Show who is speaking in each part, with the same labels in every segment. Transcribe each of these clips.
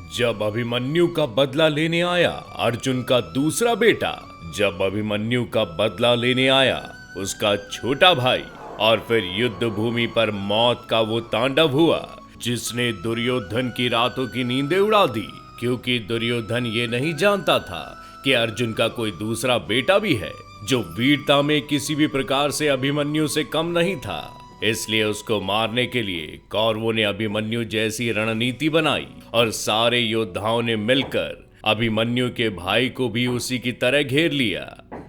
Speaker 1: जब अभिमन्यु का बदला लेने आया अर्जुन का दूसरा बेटा, जब अभिमन्यु का बदला लेने आया उसका छोटा भाई, और फिर युद्ध भूमि पर मौत का वो तांडव हुआ जिसने दुर्योधन की रातों की नींदें उड़ा दी, क्योंकि दुर्योधन ये नहीं जानता था कि अर्जुन का कोई दूसरा बेटा भी है जो वीरता में किसी भी प्रकार से अभिमन्यु से कम नहीं था। इसलिए उसको मारने के लिए कौरवों ने अभिमन्यु जैसी रणनीति बनाई और सारे योद्धाओं ने मिलकर अभिमन्यु के भाई को भी उसी की तरह घेर लिया।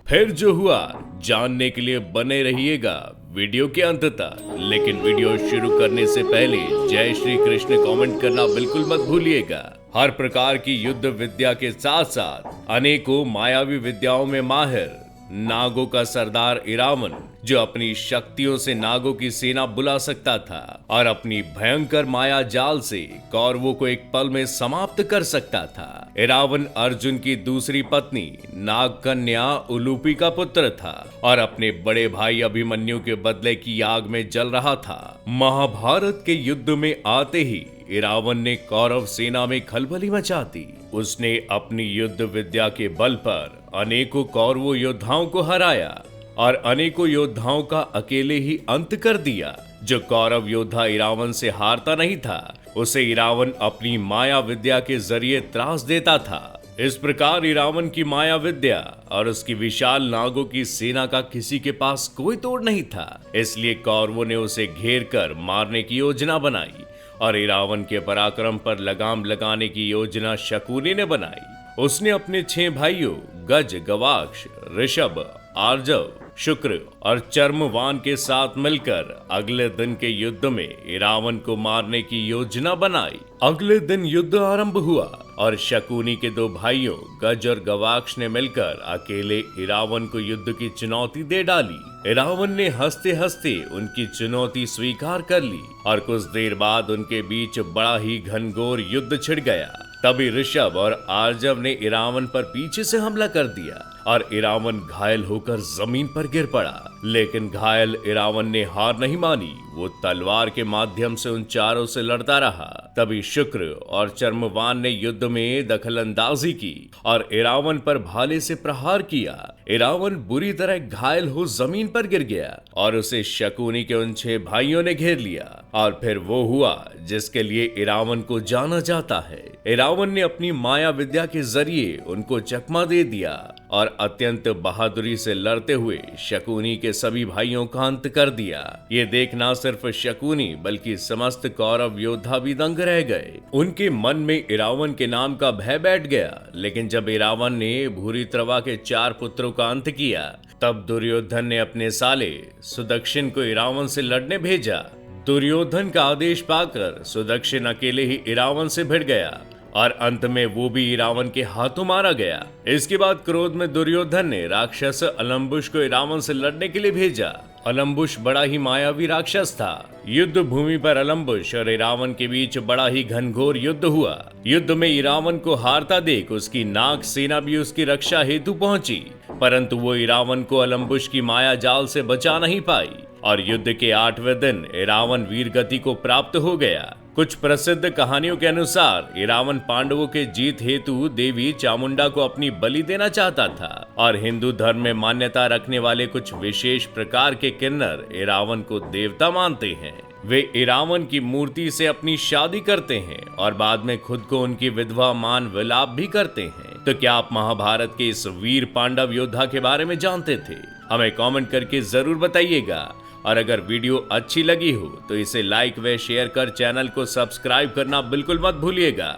Speaker 1: फिर जो हुआ जानने के लिए बने रहिएगा वीडियो के अंत तक। लेकिन वीडियो शुरू करने से पहले जय श्री कृष्ण कमेंट करना बिल्कुल मत भूलिएगा। हर प्रकार की युद्ध विद्या के साथ साथ अनेकों मायावी विद्याओं में माहिर नागों का सरदार इरावन, जो अपनी शक्तियों से नागों की सेना बुला सकता था और अपनी भयंकर माया जाल से कौरवों को एक पल में समाप्त कर सकता था। इरावन अर्जुन की दूसरी पत्नी नाग कन्या उलूपी का पुत्र था और अपने बड़े भाई अभिमन्यु के बदले की आग में जल रहा था। महाभारत के युद्ध में आते ही इरावन ने कौरव सेना में खलबली मचा दी। उसने अपनी युद्ध विद्या के बल पर अनेकों कौरवों योद्धाओं को हराया और अनेकों योद्धाओं का अकेले ही अंत कर दिया। जो कौरव योद्धा इरावन से हारता नहीं था उसे इरावन अपनी माया विद्या के जरिए त्रास देता था। इस प्रकार इरावन की माया विद्या और उसकी विशाल नागों की सेना का किसी के पास कोई तोड़ नहीं था। इसलिए कौरवों ने उसे घेर कर मारने की योजना बनाई और इरावन के पराक्रम पर लगाम लगाने की योजना शकुनी ने बनाई। उसने अपने 6 भाइयों गज, गवाक्ष, ऋषभ, आर्जव, शुक्र और चर्मवान के साथ मिलकर अगले दिन के युद्ध में इरावन को मारने की योजना बनाई। अगले दिन युद्ध आरंभ हुआ और शकुनी के 2 भाइयों गज और गवाक्ष ने मिलकर अकेले इरावन को युद्ध की चुनौती दे डाली। इरावन ने हंसते हंसते उनकी चुनौती स्वीकार कर ली और कुछ देर बाद उनके बीच बड़ा ही घनघोर युद्ध छिड़ गया। तभी ऋषभ और आर्जव ने इरावन पर पीछे से हमला कर दिया और इरावन घायल होकर जमीन पर गिर पड़ा। लेकिन घायल इरावन ने हार नहीं मानी। वो तलवार के माध्यम से उन चारों से लड़ता रहा। तभी शुक्र और चर्मवान ने युद्ध में दखलंदाजी की और इरावन पर भाले से प्रहार किया। इरावन बुरी तरह घायल हो जमीन पर गिर गया और उसे शकुनी के उन 6 भाइयों ने घेर लिया। और फिर वो हुआ जिसके लिए इरावन को जाना जाता है। इरावन ने अपनी माया विद्या के जरिए उनको चकमा दे दिया और अत्यंत बहादुरी से लड़ते हुए शकुनी के सभी भाइयों का अंत कर दिया। ये देखना सिर्फ शकुनी बल्कि समस्त कौरव योद्धा भी दंग रह गए। उनके मन में इरावन के नाम का भय बैठ गया। लेकिन जब इरावन ने भूरित्रवा के 4 पुत्रों का अंत किया तब दुर्योधन ने अपने साले सुदक्षिण को इरावन से लड़ने भेजा। दुर्योधन का आदेश पाकर सुदक्षिण अकेले ही इरावन से भिड़ गया और अंत में वो भी इरावन के हाथों मारा गया। इसके बाद क्रोध में दुर्योधन ने राक्षस अलम्बुश को इरावन से लड़ने के लिए भेजा। अलम्बुश बड़ा ही मायावी राक्षस था। युद्ध भूमि पर अलम्बुश और इरावन के बीच बड़ा ही घनघोर युद्ध हुआ। युद्ध में इरावन को हारता देख उसकी नाग सेना भी उसकी रक्षा हेतु पहुंची, परंतु वो इरावन को अलम्बुश की माया जाल से बचा नहीं पाई और युद्ध के 8वें दिन इरावन वीर गति को प्राप्त हो गया। कुछ प्रसिद्ध कहानियों के अनुसार इरावन पांडवों के जीत हेतु देवी चामुंडा को अपनी बलि देना चाहता था और हिंदू धर्म में मान्यता रखने वाले कुछ विशेष प्रकार के किन्नर इरावन को देवता मानते हैं। वे इरावन की मूर्ति से अपनी शादी करते हैं और बाद में खुद को उनकी विधवा मान विलाप भी करते हैं। तो क्या आप महाभारत के इस वीर पांडव योद्धा के बारे में जानते थे? हमें कमेंट करके जरूर बताइएगा। और अगर वीडियो अच्छी लगी हो तो इसे लाइक व शेयर कर चैनल को सब्सक्राइब करना बिल्कुल मत भूलिएगा।